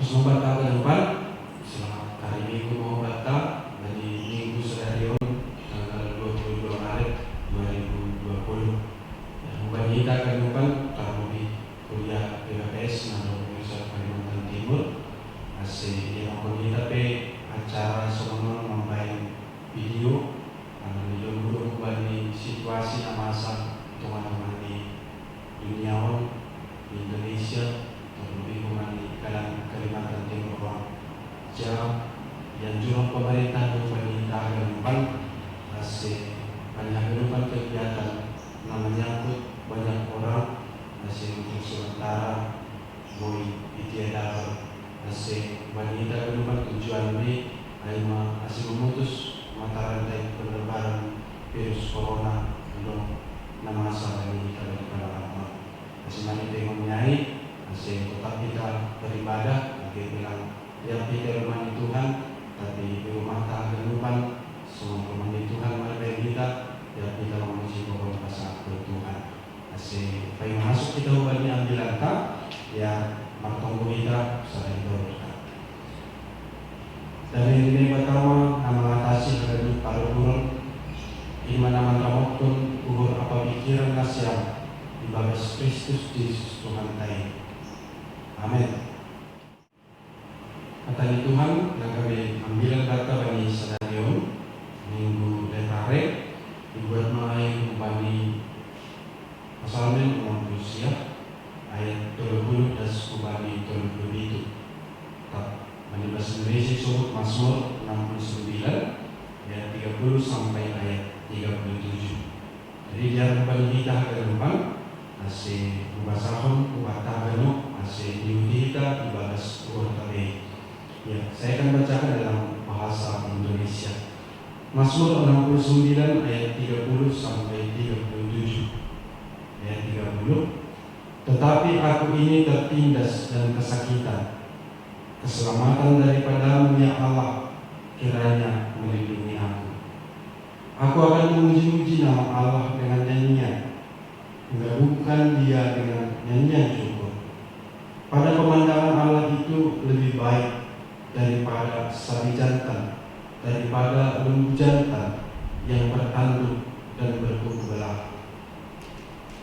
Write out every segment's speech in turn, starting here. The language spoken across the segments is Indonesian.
Terus membaca ke depan, selamat hari Minggu mau baca dari Minggu Sedarion tanggal 22 Maret 2020. Yang kita ke depan taruh di kuliah PKPS Nado Universitas Kalimantan Timur. Masih yang kita pe acara semua membaik video di dulu di situasi masa teman-teman di dunia di Indonesia terlebih di Kalimantan Timur jam yang jurang pemerintah pemerintah depan masih banyak depan kegiatan menyangkut banyak orang masih untuk sementara boy ditiadakan masih wanita depan tujuan ini masih memutus mata rantai penyebaran virus corona belum nama asal dari Kalimantan masih banyak yang menyai masih tetap kita beribadah kita bilang ya kita rumah Tuhan tapi di rumah tangga depan semua rumah Tuhan mari kita ya kita memuji pokok pasal Tuhan masih supaya masuk kita ubahnya ambil langkah ya martonggo kita sering berdoa dari ini pertama nama atasi dari para guru iman nama pun gugur apa pikiran nasihat di bagas Kristus Yesus Tuhan Tuhan. Amin. Kata Tuhan yang kami ambil data bagi Sedarion minggu letare dibuat mulai kembali pasalnya manusia ayat 30 dan kembali 30 itu. Bagi bahasa Indonesia disebut Mazmur 69 ayat 30 sampai ayat 37. Jadi dia kembali kita ke depan masih membahaskan kubata benuk masih diuji kita di bagas urut-urut. Ya, saya akan bacakan dalam bahasa Indonesia. Mazmur 69 ayat 30 sampai 37. Ayat 30. Tetapi aku ini tertindas dan kesakitan. Keselamatan daripadamu ya Allah kiranya melindungi aku. Aku akan memuji-muji nama Allah dengan nyanyian. Menggabungkan dia dengan nyanyian syukur. Pada pemandangan Allah itu lebih baik daripada sapi jantan, daripada lembu jantan yang bertanduk dan berkuku belah.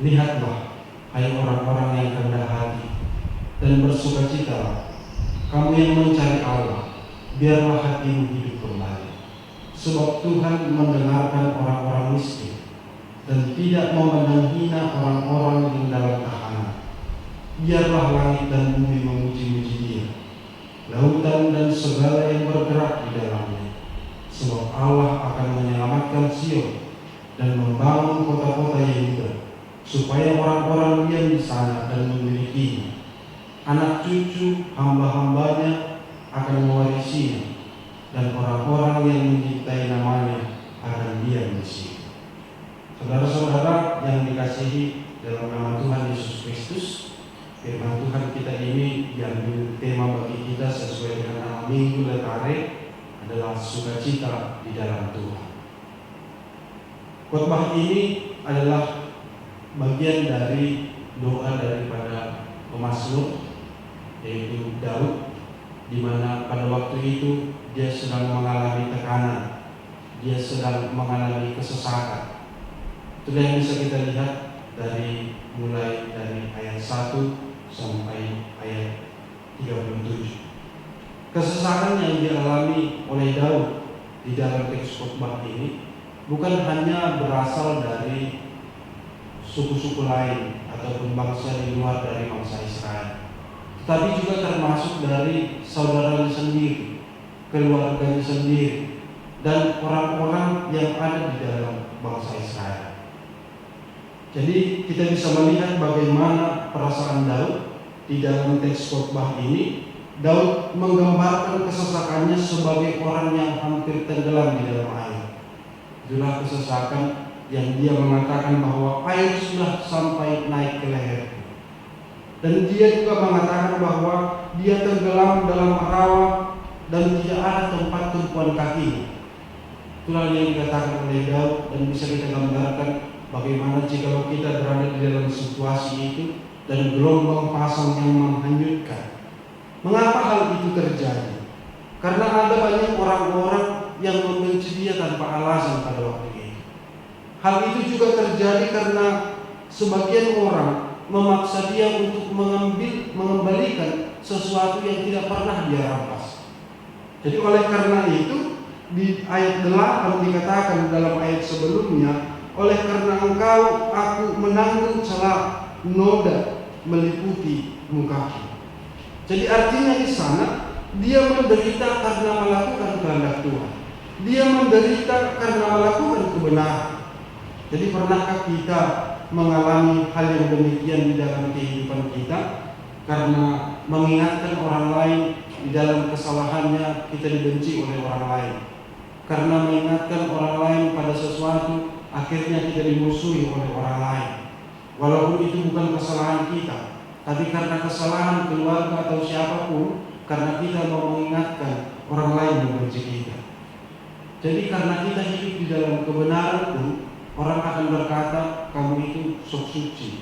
Lihatlah, hai orang-orang yang rendah hati dan bersukacitalah, kamu yang mencari Allah, biarlah hatimu hidup kembali. Sebab Tuhan mendengarkan orang-orang miskin dan tidak memandang hina orang-orang yang dalam tahanan. Biarlah langit dan bumi memuji-muji Dia, lautan dan segala yang bergerak di dalamnya. Sebab Allah akan menyelamatkan Sion dan membangun kota-kota Yehuda, supaya orang-orang diam di sana dan memilikinya. Anak cucu hamba-hambanya akan mewarisinya, dan orang-orang yang mencintai namanya akan diam di sini. Saudara-saudara yang dikasihi dalam nama Tuhan Yesus Kristus, firman Tuhan kita ini diambil tema bagi kita sesuai dengan nama Minggu Letare adalah sukacita di dalam Tuhan. Khotbah ini adalah bagian dari doa daripada pemazmur yaitu Daud, di mana pada waktu itu dia sedang mengalami tekanan, dia sedang mengalami kesesakan. Itulah yang bisa kita lihat mulai dari ayat 1 sampai ayat 37. Kesesakan yang dialami oleh Daud di dalam teks khotbah ini bukan hanya berasal dari suku-suku lain ataupun bangsa di luar dari bangsa Israel, tetapi juga termasuk dari saudaranya sendiri, keluarganya sendiri, dan orang-orang yang ada di dalam bangsa Israel. Jadi kita bisa melihat bagaimana perasaan Daud di dalam teks khotbah ini. Daud menggambarkan kesesakannya sebagai orang yang hampir tenggelam di dalam air. Itulah kesesakan yang dia mengatakan bahwa air sudah sampai naik ke leher. Dan dia juga mengatakan bahwa dia tenggelam dalam rawa dan tidak ada tempat tumpuan kaki. Itulah yang dikatakan oleh Daud, dan bisa kita gambarkan bagaimana jika kita berada di dalam situasi itu dan gelombang pasang yang menghanyutkan. Mengapa hal itu terjadi? Karena ada banyak orang-orang yang membenci dia tanpa alasan pada waktu itu. Hal itu juga terjadi karena sebagian orang memaksa dia untuk mengembalikan sesuatu yang tidak pernah dia rampas. Jadi oleh karena itu di ayat 8 dikatakan dalam ayat sebelumnya, oleh karena engkau aku menanggung celah noda meliputi mukaku. Jadi artinya di sana dia menderita karena melakukan kehendak Tuhan. Dia menderita karena melakukan kebenaran. Jadi pernahkah kita mengalami hal yang demikian di dalam kehidupan kita? Karena mengingatkan orang lain di dalam kesalahannya, kita dibenci oleh orang lain. Karena mengingatkan orang lain pada sesuatu, akhirnya kita dimusuhi oleh orang lain. Walaupun itu bukan kesalahan kita, tapi karena kesalahan keluarga atau siapapun, karena kita mau mengingatkan orang lain membenci kita. Jadi karena kita hidup di dalam kebenaran pun, orang akan berkata, kamu itu sok suci,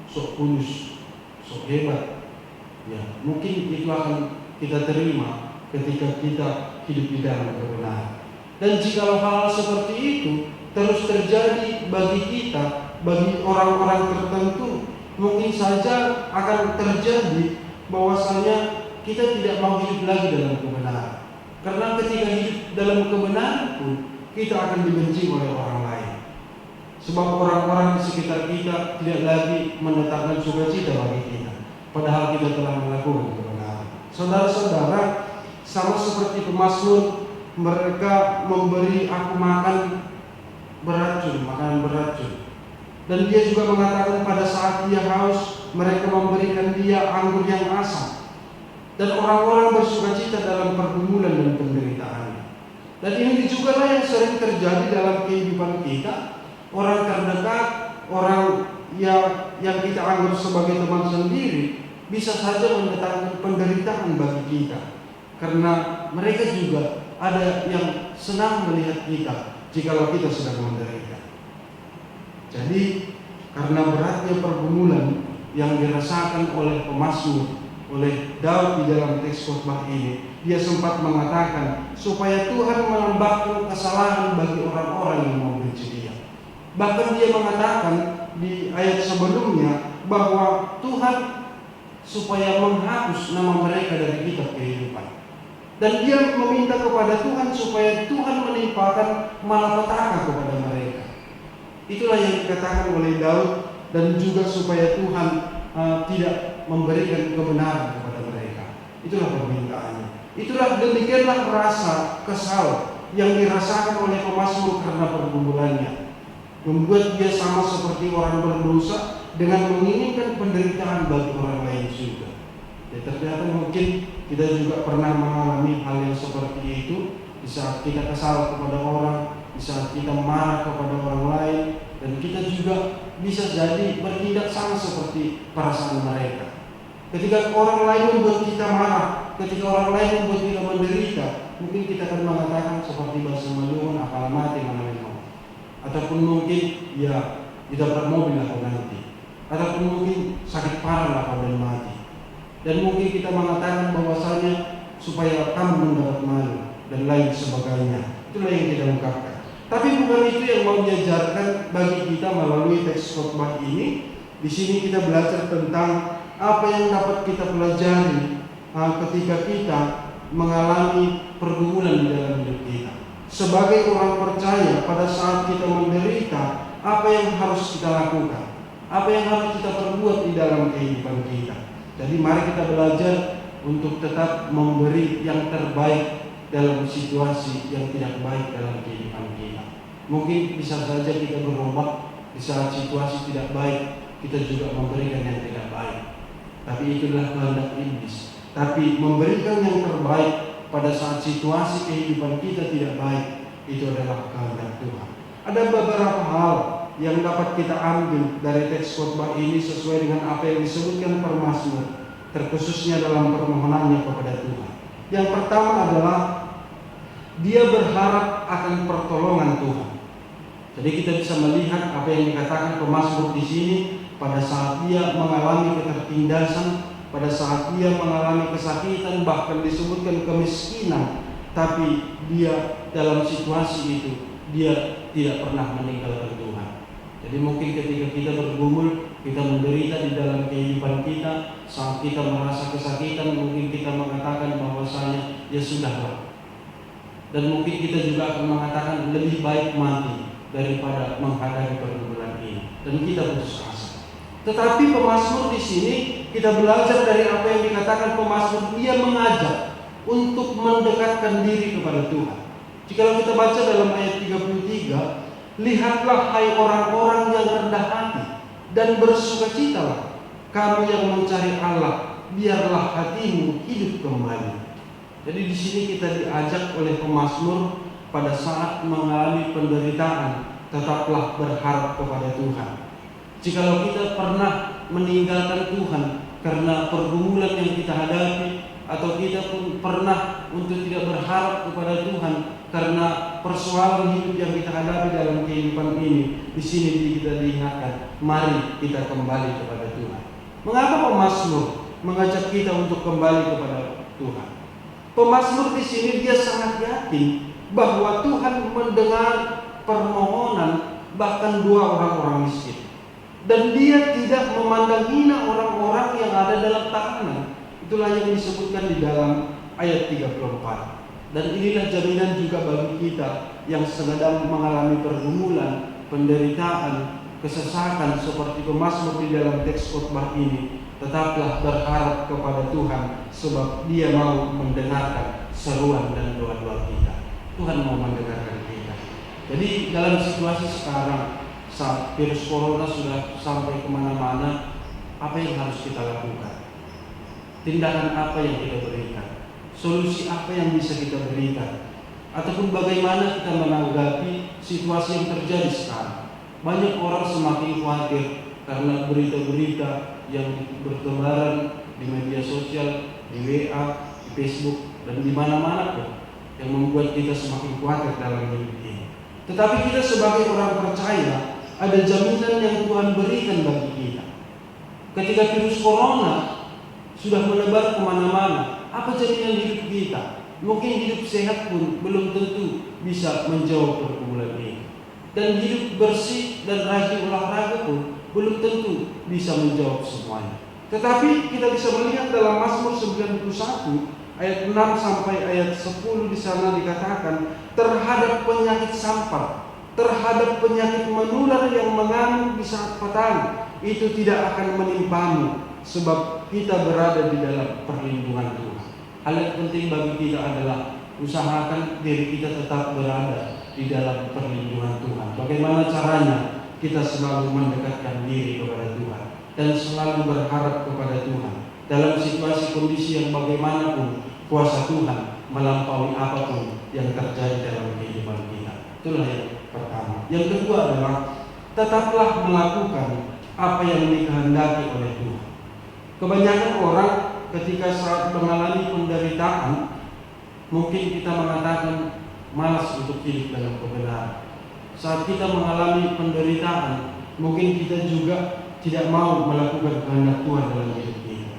sok kudus, sok hebat. Ya, mungkin itu akan kita terima ketika kita hidup di dalam kebenaran. Dan jika hal seperti itu terus terjadi bagi kita, bagi orang-orang tertentu, mungkin saja akan terjadi bahwasanya kita tidak mau hidup lagi dalam kebenaran. Karena ketika hidup dalam kebenaran pun, kita akan dibenci oleh orang lain. Sebab orang-orang di sekitar kita tidak lagi menetapkan sukacita bagi kita, padahal kita telah melakukan kebenaran. Saudara-saudara, sama seperti pemazmur, mereka memberi aku makan beracun, makanan beracun. Dan dia juga mengatakan pada saat dia haus, mereka memberikan dia anggur yang asam. Dan orang-orang bersukacita dalam pergumulan dan penderitaan. Dan ini juga lah yang sering terjadi dalam kehidupan kita. Orang terdekat, orang yang kita anggap sebagai teman sendiri, bisa saja mendatangkan penderitaan bagi kita. Karena mereka juga ada yang senang melihat kita jikalau kita sedang menderita. Jadi karena beratnya pergumulan yang dirasakan oleh pemazmur, oleh Daud di dalam teks khotbah ini, dia sempat mengatakan supaya Tuhan menambahkan kesalahan bagi orang-orang yang membenci dia. Bahkan dia mengatakan di ayat sebelumnya bahwa Tuhan supaya menghapus nama mereka dari kitab kehidupan. Dan dia meminta kepada Tuhan supaya Tuhan menimpakan malapetaka kepada mereka. Itulah yang dikatakan oleh Daud, dan juga supaya Tuhan tidak memberikan kebenaran kepada mereka. Itulah permintaannya. Itulah demikianlah rasa kesal yang dirasakan oleh pemazmur karena pergumulannya. Membuat dia sama seperti orang berdosa dengan menginginkan penderitaan bagi orang lain juga. Ya, ternyata mungkin kita juga pernah mengalami hal yang seperti itu di saat kita kesal kepada orang, di saat kita marah kepada orang lain, dan kita juga bisa jadi bertindak sama seperti perasaan mereka. Ketika orang lain membuat kita marah, ketika orang lain membuat kita menderita, mungkin kita akan mengatakan seperti bahasa Maluun, akal mati mana. Ataupun mungkin ya ditabrak mobil lah kau nanti, ataupun mungkin sakit parah lah kau dan mati. Dan mungkin kita mengatakan bahwasanya supaya kamu mendapat malu dan lain sebagainya. Itulah yang kita ungkapkan. Tapi bukan itu yang mau diajarkan bagi kita melalui teks khotbah ini. Di sini kita belajar tentang apa yang dapat kita pelajari ketika kita mengalami pergumulan di dalam hidup kita. Sebagai orang percaya, pada saat kita menderita, apa yang harus kita lakukan? Apa yang harus kita perbuat di dalam kehidupan kita? Jadi mari kita belajar untuk tetap memberi yang terbaik dalam situasi yang tidak baik dalam kehidupan kita. Mungkin bisa saja kita berobat di saat situasi tidak baik, kita juga memberikan yang tidak baik. Tapi itulah kehendak iblis. Tapi memberikan yang terbaik pada saat situasi kehidupan kita tidak baik, itu adalah kehendak Tuhan. Ada beberapa hal yang dapat kita ambil dari teks khotbah ini sesuai dengan apa yang disebutkan pemazmur, terkhususnya dalam permohonannya kepada Tuhan. Yang pertama adalah dia berharap akan pertolongan Tuhan. Jadi kita bisa melihat apa yang dikatakan pemazmur di sini pada saat dia mengalami ketertindasan, pada saat dia mengalami kesakitan, bahkan disebutkan kemiskinan, tapi dia dalam situasi itu dia tidak pernah meninggalkan Tuhan. Jadi mungkin ketika kita bergumul, kita menderita di dalam kehidupan kita, saat kita merasa kesakitan, mungkin kita mengatakan bahwasanya ya sudahlah. Dan mungkin kita juga akan mengatakan lebih baik mati daripada menghadapi pergumulan ini. Dan kita putus asa. Tetapi pemazmur di sini kita belajar dari apa yang dikatakan pemazmur, dia mengajak untuk mendekatkan diri kepada Tuhan. Jika kita baca dalam ayat 33, lihatlah hai orang-orang yang rendah hati dan bersukacitalah, kamu yang mencari Allah, biarlah hatimu hidup kembali. Jadi di sini kita diajak oleh pemazmur pada saat mengalami penderitaan, tetaplah berharap kepada Tuhan. Jikalau kita pernah meninggalkan Tuhan karena pergumulan yang kita hadapi, atau kita pun pernah untuk tidak berharap kepada Tuhan karena persoalan hidup yang kita hadapi dalam kehidupan ini, di sini kita diingatkan, mari kita kembali kepada Tuhan. Mengapa pemazmur mengajak kita untuk kembali kepada Tuhan? Pemazmur di sini dia sangat yakin bahwa Tuhan mendengar permohonan bahkan dua orang-orang miskin, dan dia tidak memandang hina orang-orang yang ada dalam tahanan. Itulah yang disebutkan di dalam ayat 34. Dan inilah jaminan juga bagi kita yang sedang mengalami pergumulan, penderitaan, kesesakan seperti pemazmur di dalam teks khotbah ini. Tetaplah berharap kepada Tuhan, sebab Dia mau mendengarkan seruan dan doa-doa kita. Tuhan mau mendengarkan kita. Jadi dalam situasi sekarang, saat virus corona sudah sampai kemana-mana, apa yang harus kita lakukan? Tindakan apa yang kita berikan? Solusi apa yang bisa kita berikan? Ataupun bagaimana kita menanggapi situasi yang terjadi sekarang? Banyak orang semakin khawatir karena berita-berita yang bertebaran di media sosial, di WA, di Facebook, dan di mana-mana pun, yang membuat kita semakin khawatir dalam hidup ini. Tetapi kita sebagai orang percaya, ada jaminan yang Tuhan berikan bagi kita. Ketika virus corona sudah menebar kemana-mana, apa jaminan hidup kita? Mungkin hidup sehat pun belum tentu bisa menjawab pergumulan ini. Dan hidup bersih dan rajin olahraga pun belum tentu bisa menjawab semuanya. Tetapi kita bisa melihat dalam Mazmur 91 ayat 6 sampai ayat 10 di sana dikatakan, terhadap penyakit sampar, terhadap penyakit menular yang mengamuk di saat petang, itu tidak akan menimpamu, sebab kita berada di dalam perlindungan Tuhan. Hal yang penting bagi kita adalah usahakan diri kita tetap berada di dalam perlindungan Tuhan. Bagaimana caranya? Kita selalu mendekatkan diri kepada Tuhan dan selalu berharap kepada Tuhan. Dalam situasi kondisi yang bagaimanapun, kuasa Tuhan melampaui apapun yang terjadi dalam kehidupan kita. Itulah yang pertama. Yang kedua adalah tetaplah melakukan apa yang dikehendaki oleh Tuhan. Kebanyakan orang ketika saat mengalami penderitaan, mungkin kita mengatakan malas untuk hidup dalam kebenaran. Saat kita mengalami penderitaan, mungkin kita juga tidak mau melakukan kehendak Tuhan dalam hidup kita.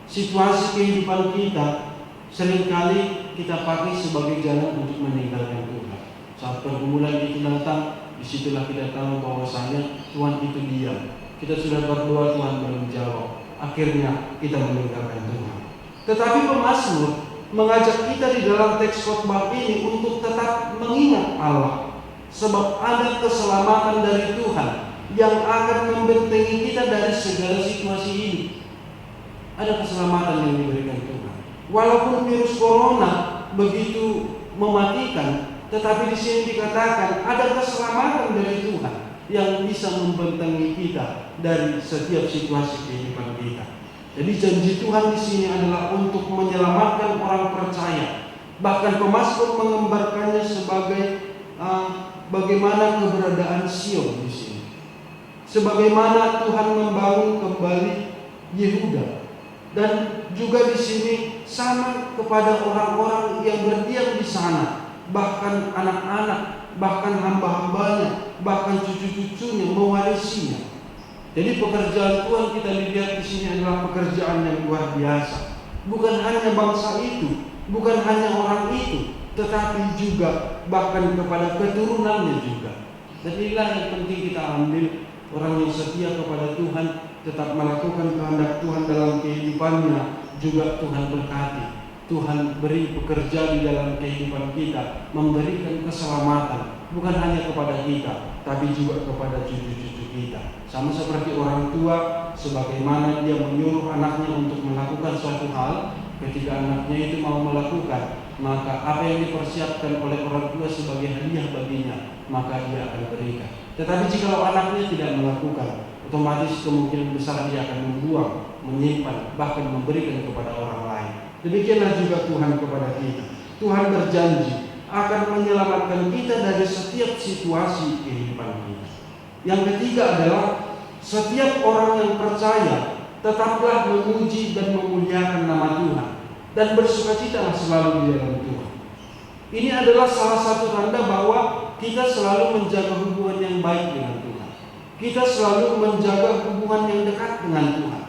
Situasi kehidupan kita seringkali kita pakai sebagai jalan untuk meninggalkan Tuhan. Saat pergumulan itu datang, disitulah kita tahu bahwasanya Tuhan itu diam. Kita sudah berdoa, Tuhan belum jawab. Akhirnya kita meninggalkan Tuhan. Tetapi pemazmur mengajak kita di dalam teks khotbah ini untuk tetap mengingat Allah. Sebab ada keselamatan dari Tuhan yang akan membentengi kita dari segala situasi ini. Ada keselamatan yang diberikan Tuhan. Walaupun virus corona begitu mematikan, tetapi di sini dikatakan ada keselamatan dari Tuhan yang bisa membentengi kita dari setiap situasi kehidupan kita. Jadi janji Tuhan di sini adalah untuk menyelamatkan orang percaya. Bahkan pemazmur menggambarkannya sebagai bagaimana keberadaan Sion di sini. Sebagaimana Tuhan membangun kembali Yehuda, dan juga di sini sama kepada orang-orang yang berdiam di sana, bahkan anak-anak, bahkan hamba-hambanya, bahkan cucu-cucunya mewarisinya. Jadi pekerjaan Tuhan kita lihat di sini adalah pekerjaan yang luar biasa. Bukan hanya bangsa itu, bukan hanya orang itu, tetapi juga bahkan kepada keturunannya juga. Dan inilah yang penting kita ambil, orang yang setia kepada Tuhan, tetap melakukan kehendak Tuhan dalam kehidupannya, juga Tuhan berkati. Tuhan beri pekerja di dalam kehidupan kita, memberikan keselamatan, bukan hanya kepada kita, tapi juga kepada cucu-cucu kita. Sama seperti orang tua, sebagaimana dia menyuruh anaknya untuk melakukan suatu hal, ketika anaknya itu mau melakukan, maka apa yang dipersiapkan oleh orang tua sebagai hadiah baginya, maka dia akan berikan. Tetapi jika anaknya tidak melakukan, otomatis kemungkinan besar dia akan membuang, menyimpan, bahkan memberikan kepada orang lain. Demikianlah juga Tuhan kepada kita. Tuhan berjanji akan menyelamatkan kita dari setiap situasi kehidupan kita. Yang ketiga adalah setiap orang yang percaya tetaplah memuji dan memuliakan nama Tuhan dan bersukacitalah selalu di dalam Tuhan. Ini adalah salah satu tanda bahwa kita selalu menjaga hubungan yang baik dengan Tuhan. Kita selalu menjaga hubungan yang dekat dengan Tuhan.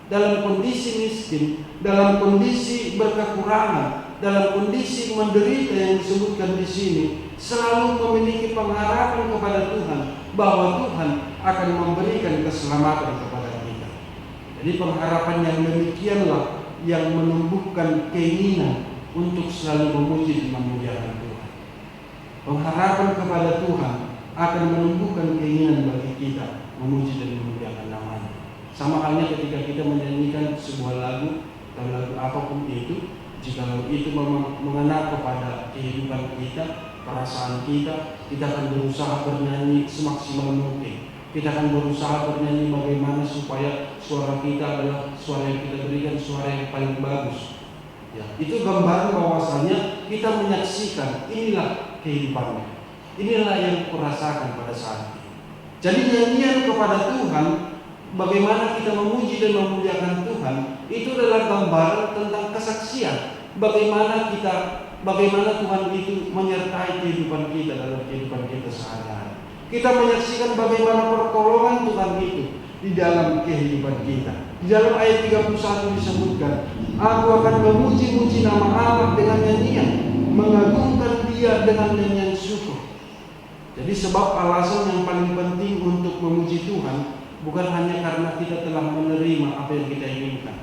Dalam kondisi miskin, dalam kondisi berkekurangan, dalam kondisi menderita yang disebutkan di sini, selalu memiliki pengharapan kepada Tuhan bahwa Tuhan akan memberikan keselamatan kepada kita. Jadi pengharapan yang demikianlah yang menumbuhkan keinginan untuk selalu memuji dan memuliakan Tuhan. Pengharapan kepada Tuhan akan menumbuhkan keinginan bagi kita memuji dan memuliakan nama-Nya. Sama halnya ketika kita menyanyikan sebuah lagu atau lagu apapun itu, jika itu mengena kepada kehidupan kita, perasaan kita, kita akan berusaha bernyanyi semaksimal mungkin. Kita akan berusaha bernyanyi bagaimana supaya suara kita adalah suara yang kita berikan, suara yang paling bagus. Ya, itu gambaran bahwasanya kita menyaksikan inilah kehidupannya. Inilah yang kurasakan pada saat ini. Jadi nyanyian kepada Tuhan, bagaimana kita memuji dan memuliakan Tuhan, itu adalah gambaran tentang kesaksian. Bagaimana Tuhan itu menyertai kehidupan kita dalam kehidupan kita sehari-hari. Kita menyaksikan bagaimana pertolongan Tuhan itu di dalam kehidupan kita. Di dalam ayat 31 disebutkan, aku akan memuji-muji nama Allah dengan nyanyian, mengagungkan Dia dengan nyanyian syukur. Jadi sebab alasan yang paling penting untuk memuji Tuhan bukan hanya karena kita telah menerima apa yang kita inginkan,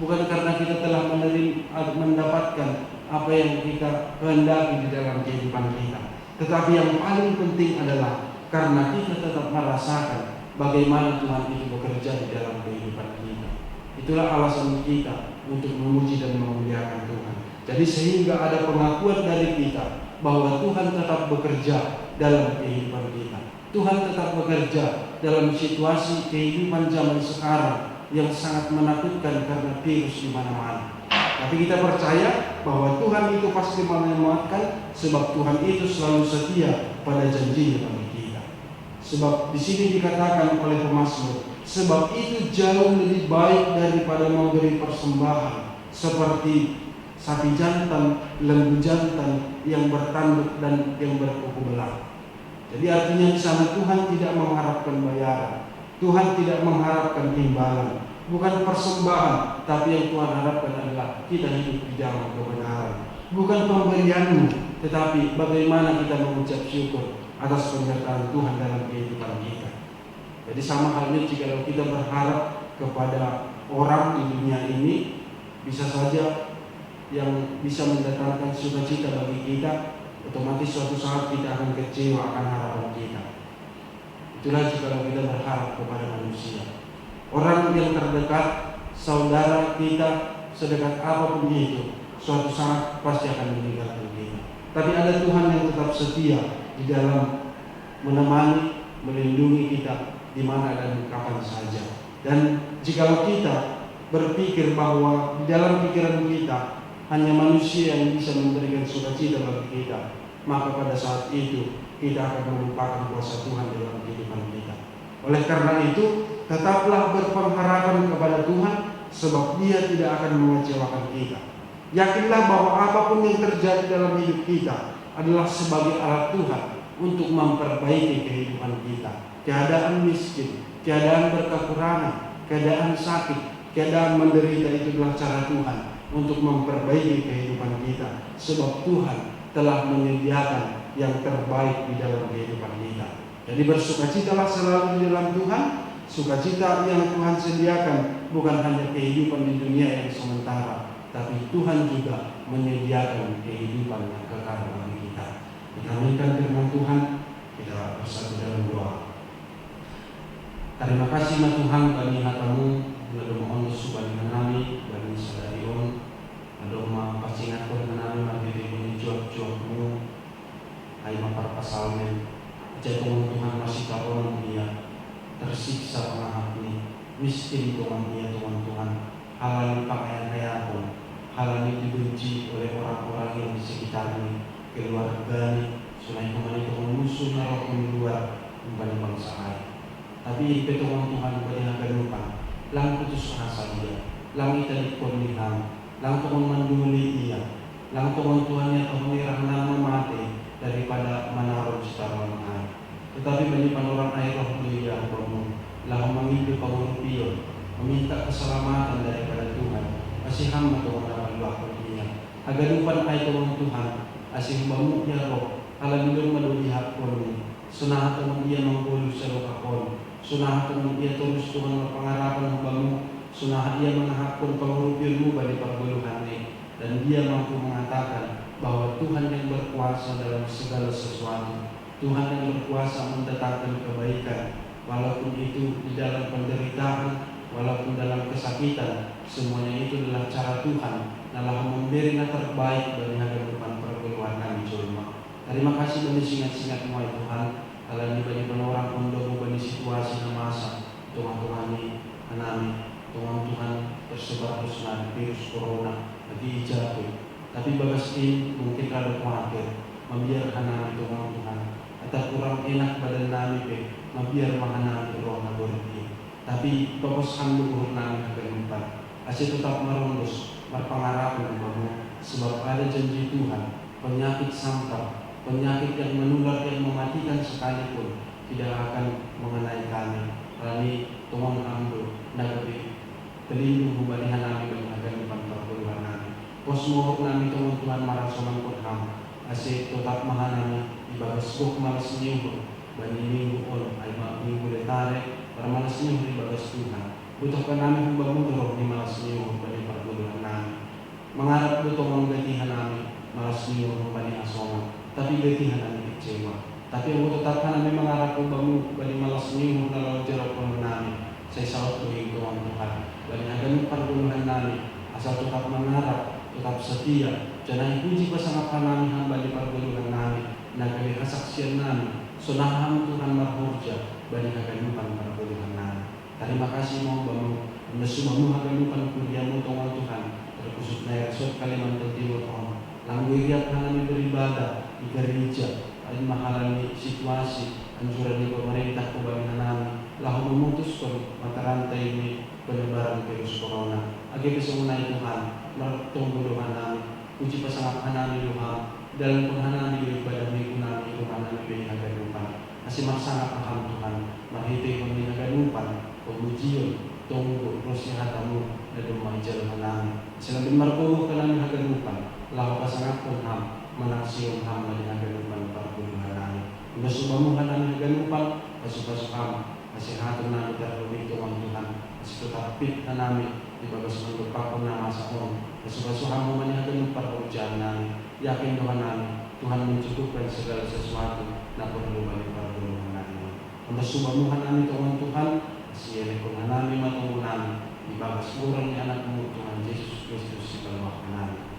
bukan karena kita telah mendapatkan apa yang kita kehendaki di dalam kehidupan kita, tetapi yang paling penting adalah karena kita tetap merasakan bagaimana Tuhan itu bekerja di dalam kehidupan kita. Itulah alasan kita untuk memuji dan memuliakan Tuhan. Jadi sehingga ada pengakuan dari kita bahwa Tuhan tetap bekerja dalam kehidupan kita. Tuhan tetap bekerja dalam situasi kehidupan zaman sekarang yang sangat menakutkan karena virus di mana-mana. Tapi kita percaya bahwa Tuhan itu pasti menyelamatkan, sebab Tuhan itu selalu setia pada janjinya bagi kita. Sebab di sini dikatakan oleh pemazmur, sebab itu jauh lebih baik daripada memberi persembahan seperti sapi jantan, lembu jantan yang bertanduk dan yang berkuku belah. Jadi artinya di sana Tuhan tidak mengharapkan bayaran, Tuhan tidak mengharapkan imbalan, bukan persembahan, tapi yang Tuhan harapkan adalah kita hidup di dalam kebenaran. Bukan pemberianmu, tetapi bagaimana kita mengucap syukur atas penyertaan Tuhan dalam kehidupan kita. Jadi sama halnya jika kita berharap kepada orang di dunia ini, bisa saja yang bisa mendatangkan sukacita bagi kita, otomatis suatu saat kita akan kecewa akan harapan kita. Itulah jika kita berharap kepada manusia. Orang yang terdekat, saudara kita, sedekat apapun itu, suatu saat pasti akan meninggalkan kita. Tapi ada Tuhan yang tetap setia di dalam menemani, melindungi kita di mana dan kapan saja. Dan jika kita berpikir bahwa di dalam pikiran kita hanya manusia yang bisa memberikan sukacita bagi kita, maka pada saat itu kita akan melupakan kuasa Tuhan dalam kehidupan kita. Oleh karena itu, tetaplah berpengharapan kepada Tuhan, sebab Dia tidak akan mengecewakan kita. Yakinlah bahwa apapun yang terjadi dalam hidup kita adalah sebagai alat Tuhan untuk memperbaiki kehidupan kita. Keadaan miskin, keadaan berkekurangan, keadaan sakit, keadaan menderita itu adalah cara Tuhan untuk memperbaiki kehidupan kita. Sebab Tuhan telah menyediakan yang terbaik di dalam kehidupan kita. Jadi bersukacitalah selalu di dalam Tuhan. Sukacita yang Tuhan sediakan bukan hanya kehidupan di dunia yang sementara, tapi Tuhan juga menyediakan kehidupan yang kekal bagi kita. Kita aminkan firman Tuhan, kita bersatu dalam doa. Terima kasih Tuhan bagi hatamu, lalu mohon subhani nami bagi sadarion, lalu mapasingat ko nami magdiri ni juak-juakmu, ay maparpasalmen. Jatong Tuhan masih karon dia tersiksa pengahap ni, miskin Tuhan dia Tuhan, halal pakaian pun, halal dibenci oleh orang-orang yang di sekitarnya, keluarganya, selain kemana Tuhan musuh narok luar kembali bangsa lain. Tapi petong Tuhan bagi akan lupa, lang putus asa dia, lang italik korniham, lang Tuhan manduli ia, lang Tuhan yang pengirang nama mati daripada menaruh secara mahal. Tetapi bagi orang air roh dia kamu, lah mengimpi pengurpion, meminta keselamatan daripada Tuhan, asih hamba Tuhan dalam waktu dia. Agar lupa ay Tuhan, asih bamu ya roh, alam belum melulihat pun, sunah Tuhan dia menggulu serokakon, sunah Tuhan dia terus Tuhan pengarapan bamu, sunah dia mengahapun pengurpionmu bagi perbuluhan ini, dan dia mampu mengatakan bahwa Tuhan yang berkuasa dalam segala sesuatu. Tuhan yang berkuasa mendatangkan kebaikan, walaupun itu di dalam penderitaan, walaupun dalam kesakitan, semuanya itu adalah cara Tuhan dalam memberi yang terbaik bagi kehidupan perguluan kami cuma. Terima kasih bagi singat-singat ya Tuhan, alam bagi orang pondok bagi situasi dan masa Tuhan ini, Tuhan tersebar musnah virus corona lagi jatuh. Tapi bagas ini mungkin kalau khawatir, membiarkan Tuhan. Atau kurang enak badan nami mabiar mahanami roh na bordi. Tapi pokoskan luhur nami kagalupan. Asya tetap marundos, marpangarapan kamu. Sebab ada janji Tuhan, penyakit sangkap, penyakit yang menular yang mematikan sekalipun tidak akan mengenai kami. Kami Tuhan amdo, nagabi, pelindung hubalihan nami bagi kagalupan perpuluhan nami. Posmohok nami Tuhan marasoman kurham. Asya tetap mahanami bagas buk malas nyuhur bani minggu on ay minggu letare para malas nyuhur di bagas Tuhan butuh ka namin humbang mudurog ni malas nyuhur bani paguluhan namin mangarap butuh ang gatihan namin malas nyuhur bani asoma tapi gatihan namin kecewa tapi ang tetap ka namin mangarap humbang bani malas nyuhur na law jarap ko namin sa isaw tuwing Tuhan Tuhan bani agan paguluhan namin asal tetap mangarap tetap setia jangan puji pasangat namin hamba di paguluhan namin nagkali kasaksiyan namin, sunaham Tuhan marhurja, balik kagalupan perpuluhan namin. Terima kasih mo bamu, nasumamu kagalupan kuliah mo Tuhan, terkusut na yaksot Kalimantan Timur on, langwiriat na namin beribadah, di gereja, ay mahalani situasi, anjuran ni pemerintah kubahan namin, lahu memutus ko matarantay ni penyebaran virus corona. Agi kesunay Tuhan, martunggulohan namin, puji pasangat namin Tuhan, dalam penghanaan daripada minggu nabi Tuhan nabi hagalupan masih masangat paham Tuhan mahiti kami hagalupan pemujian tunggu prosihatamu dan rumah jalan nabi selain marko kanami hagalupan lawa pasangat Tuhan menaksiun hamba di hagalupan perpuluhan nabi nasumamuhan nabi hagalupan pasupasukam masih hatun nabi terlebih Tuhan masih tetap pit nabi di bagas mengepakun nama sahon pasupasukam humani hagalupan perjalanan nabi yakin Tuhan mencukupkan segala sesuatu na perlu bagi perguluhan namin. Ang sumamuhan namin Tuhan, siya kung namin matunggulan, ibagas murang ni anak mo Tuhan Yesus Kristus si kalawak namin.